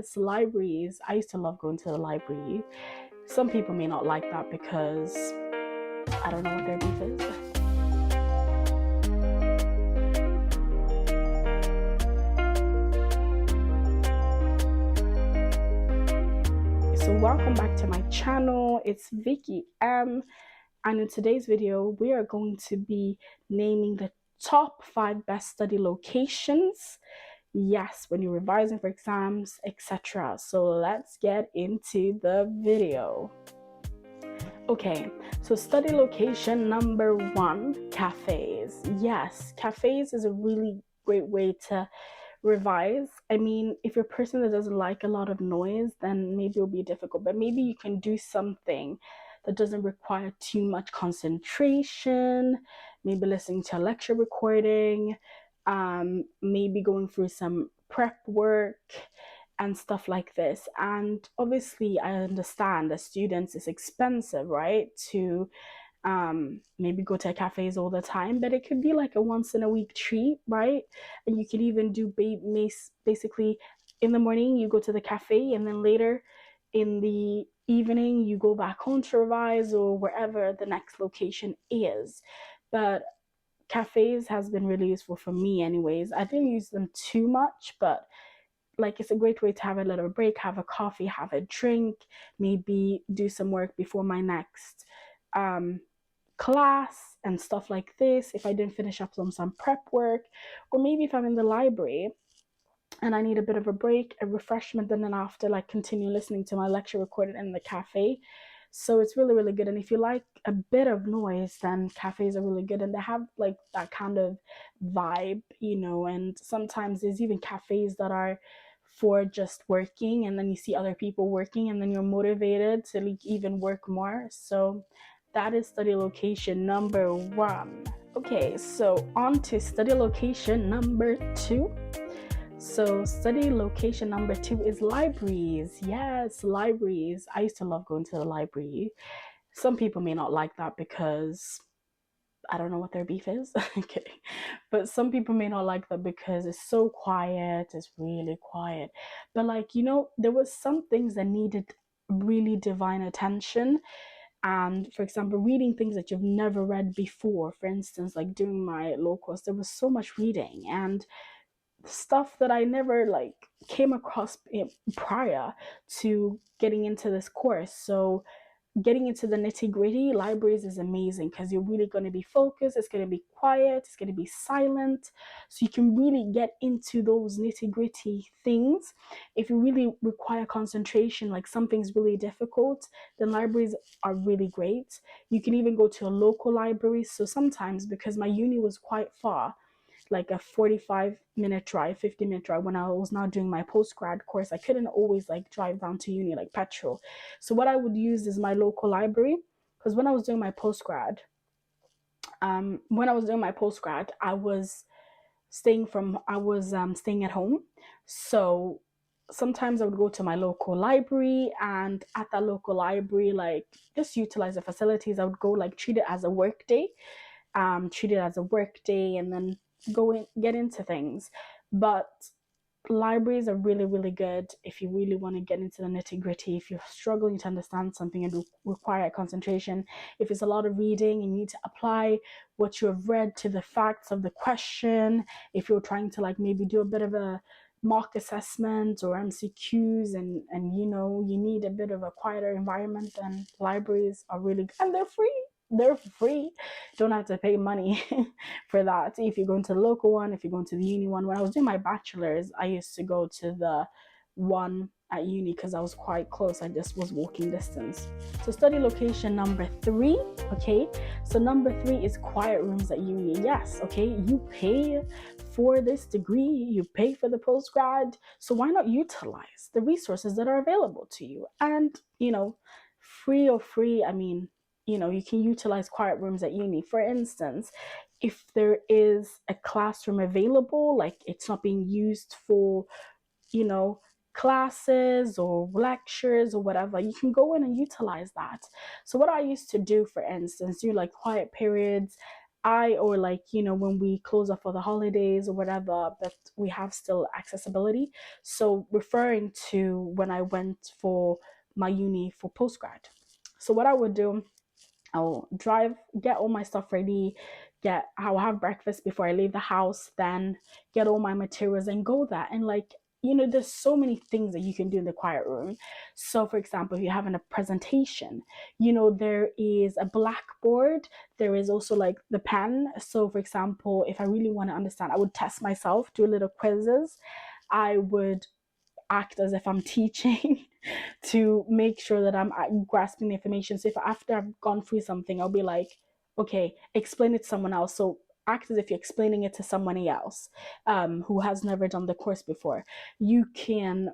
Yes, libraries. I used to love going to the library. Some people may not like that because I don't know what their beef is. So welcome back to my channel. It's Vicky M, and in today's video we are going to be naming the top 5 best study locations. Yes, when you're revising for exams, etc. So let's get into the video. Okay, so study location number 1, cafes. Yes, cafes is a really great way to revise. I mean, if you're a person that doesn't like a lot of noise, then maybe it'll be difficult, but maybe you can do something that doesn't require too much concentration, maybe listening to a lecture recording, maybe going through some prep work and stuff like this. And obviously I understand that students, it's expensive, right, to maybe go to cafes all the time, but it could be like a once in a week treat, right? And you could even do basically in the morning you go to the cafe, and then later in the evening you go back home to revise or wherever the next location is. But cafes has been really useful for me anyways. I didn't use them too much, but like it's a great way to have a little break, have a coffee, have a drink, maybe do some work before my next class and stuff like this, if I didn't finish up on some prep work, or maybe if I'm in the library and I need a bit of a break, a refreshment, and then after like continue listening to my lecture recorded in the cafe. So it's really, really good. And if you like a bit of noise, then cafes are really good, and they have like that kind of vibe, you know. And sometimes there's even cafes that are for just working, and then you see other people working, and then you're motivated to like even work more. So that is study location number 1. Okay, so on to study location number 2. So study location number 2 is libraries. Yes, libraries. I used to love going to the library. Some people may not like that because I don't know what their beef is. Okay. But some people may not like that because it's so quiet. It's really quiet. But like, you know, there was some things that needed really divine attention. And for example, reading things that you've never read before. For instance, like during my law course, there was so much reading and stuff that I never like came across prior to getting into this course. So getting into the nitty gritty, libraries is amazing because you're really going to be focused. It's going to be quiet. It's going to be silent. So you can really get into those nitty gritty things. If you really require concentration, like something's really difficult, then libraries are really great. You can even go to a local library. So sometimes, because my uni was quite far, like a 45-minute drive, 50-minute drive, when I was now doing my postgrad course, I couldn't always like drive down to uni like petrol. So what I would use is my local library, because when I was doing my postgrad, I was staying at home. So sometimes I would go to my local library, and at that local library, like just utilize the facilities. I would go like treat it as a work day, and then get into things. But libraries are really, really good if you really want to get into the nitty gritty, if you're struggling to understand something and require concentration, if it's a lot of reading and you need to apply what you have read to the facts of the question, if you're trying to like maybe do a bit of a mock assessment or MCQs, and you know you need a bit of a quieter environment, then libraries are really good, and they're free. Don't have to pay money for that. If you're going to the local one, if you're going to the uni one. When I was doing my bachelor's, I used to go to the one at uni because I was quite close. I just was walking distance. So study location number 3. Okay, so number 3 is quiet rooms at uni. Yes, okay, you pay for this degree, you pay for the postgrad, so why not utilize the resources that are available to you? And you know, free, I mean, you know, you can utilize quiet rooms at uni. For instance, if there is a classroom available, like it's not being used for, you know, classes or lectures or whatever, you can go in and utilize that. So what I used to do, for instance, do like quiet periods, or like, when we close up for the holidays or whatever, but we have still accessibility. So referring to when I went for my uni for postgrad. So what I would do, I'll drive, get all my stuff ready, I'll have breakfast before I leave the house, then get all my materials and go there. And like, there's so many things that you can do in the quiet room. So for example, if you're having a presentation, there is a blackboard, there is also like the pen. So for example, if I really want to understand, I would test myself, do little quizzes. I would act as if I'm teaching to make sure that I'm grasping the information. So if after I've gone through something, I'll be like, okay, explain it to someone else. So act as if you're explaining it to somebody else who has never done the course before. You can,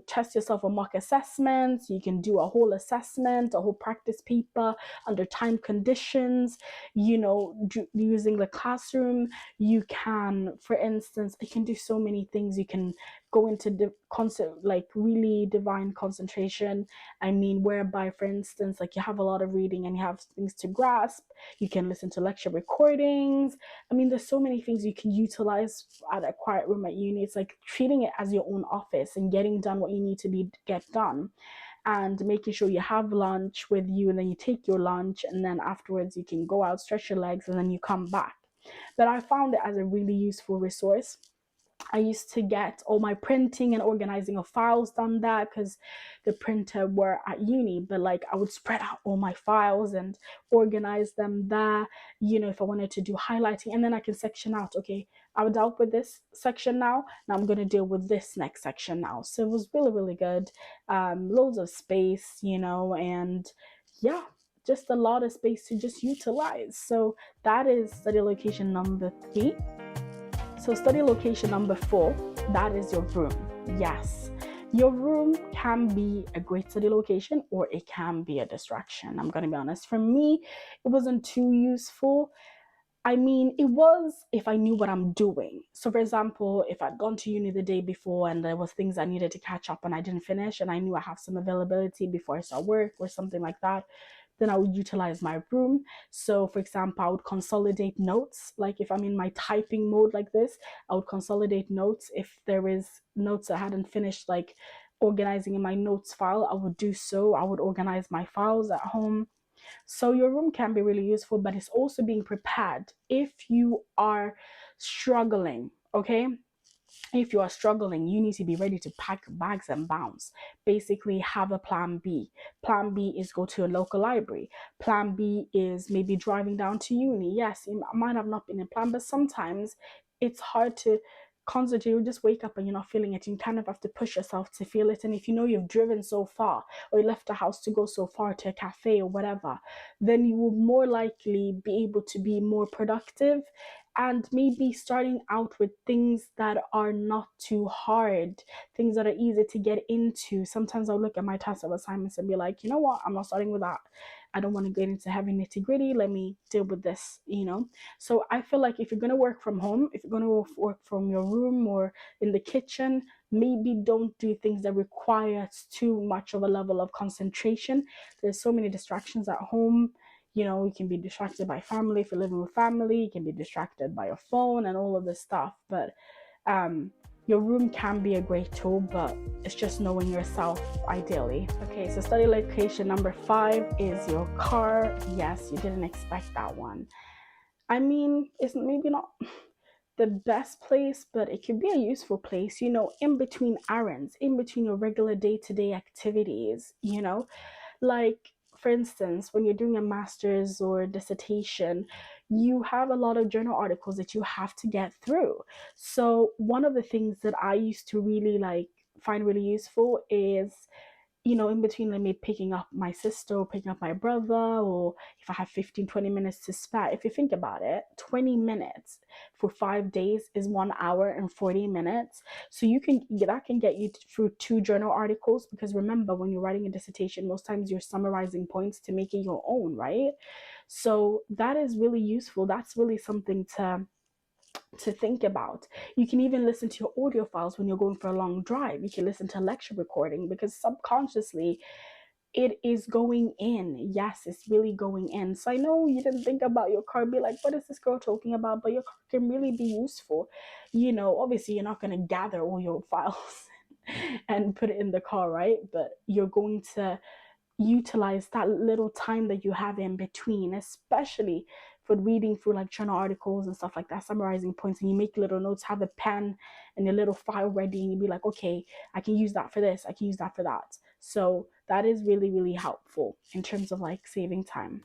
test yourself on mock assessments. You can do a whole assessment, a whole practice paper under time conditions, using the classroom. You can, for instance, you can do so many things. You can go into like really divine concentration. I mean, whereby, for instance, like you have a lot of reading and you have things to grasp. You can listen to lecture recordings. I mean, there's so many things you can utilize at a quiet room at uni. It's like treating it as your own office and getting done what you need to get done, and making sure you have lunch with you, and then you take your lunch, and then afterwards you can go out, stretch your legs, and then you come back. But I found it as a really useful resource. I used to get all my printing and organizing of files done there because the printer were at uni, but like I would spread out all my files and organize them there, if I wanted to do highlighting, and then I can section out, okay, I dealt with this section now I'm going to deal with this next section now. So it was really, really good. Loads of space, and yeah, just a lot of space to just utilize. So that is study location number 3. So study location number 4, that is your room. Yes, your room can be a great study location or it can be a distraction. I'm going to be honest. For me, it wasn't too useful. I mean, it was if I knew what I'm doing. So for example, if I'd gone to uni the day before and there was things I needed to catch up and I didn't finish and I knew I have some availability before I start work or something like that, then I would utilize my room. So for example, I would consolidate notes. Like if I'm in my typing mode like this, I would consolidate notes. If there is notes I hadn't finished, like organizing in my notes file, I would do so. I would organize my files at home. So your room can be really useful, but it's also being prepared if you are struggling, okay? If you are struggling, you need to be ready to pack bags and bounce. Basically, have a plan B. Plan B is go to a local library. Plan B is maybe driving down to uni. Yes, it might have not been a plan, but sometimes it's hard to concentrate. You just wake up and you're not feeling it. You kind of have to push yourself to feel it. And if you know you've driven so far or you left the house to go so far to a cafe or whatever, then you will more likely be able to be more productive, and maybe starting out with things that are not too hard, things that are easy to get into. Sometimes I'll look at my task of assignments and be like, you know what, I'm not starting with that. I don't want to get into heavy nitty gritty. Let me deal with this. So I feel like if you're going to work from home, if you're going to work from your room or in the kitchen, maybe don't do things that require too much of a level of concentration. There's so many distractions at home. You can be distracted by family. If you're living with family, you can be distracted by your phone and all of this stuff. But um, your room can be a great tool, but it's just knowing yourself ideally. Okay, so study location number 5 is your car. Yes, you didn't expect that one. I mean, it's maybe not the best place, but it could be a useful place, in between errands, in between your regular day-to-day activities, like, for instance, when you're doing a master's or dissertation, you have a lot of journal articles that you have to get through. So one of the things that I used to really like find really useful is, in between like me picking up my sister or picking up my brother, or if I have 15-20 minutes to spare. If you think about it, 20 minutes for 5 days is 1 hour and 40 minutes. So that can get you through 2 journal articles, because remember, when you're writing a dissertation, most times you're summarizing points to make it your own, right? So that is really useful. That's really something to think about. You can even listen to your audio files when you're going for a long drive. You can listen to a lecture recording, because subconsciously it is going in. Yes, it's really going in. So I know you didn't think about your car, be like, what is this girl talking about? But your car can really be useful. You know, obviously you're not going to gather all your files and put it in the car, right? But you're going to utilize that little time that you have in between, especially for reading through like journal articles and stuff like that, summarizing points, and you make little notes, have a pen and your little file ready, and you be like, okay, I can use that for this, I can use that for that. So that is really, really helpful in terms of like saving time.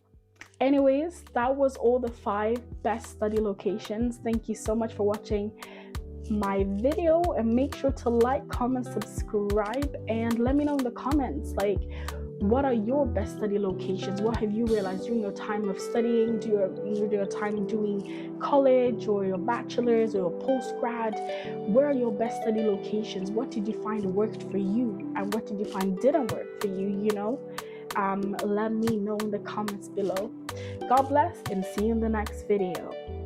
Anyways, that was all the 5 best study locations. Thank you so much for watching my video, and make sure to like, comment, subscribe, and let me know in the comments, like, what are your best study locations? What have you realized during your time of studying, during your time doing college or your bachelor's or your post-grad? Where are your best study locations? What did you find worked for you, and what did you find didn't work for you? Let me know in the comments below. God bless, and see you in the next video.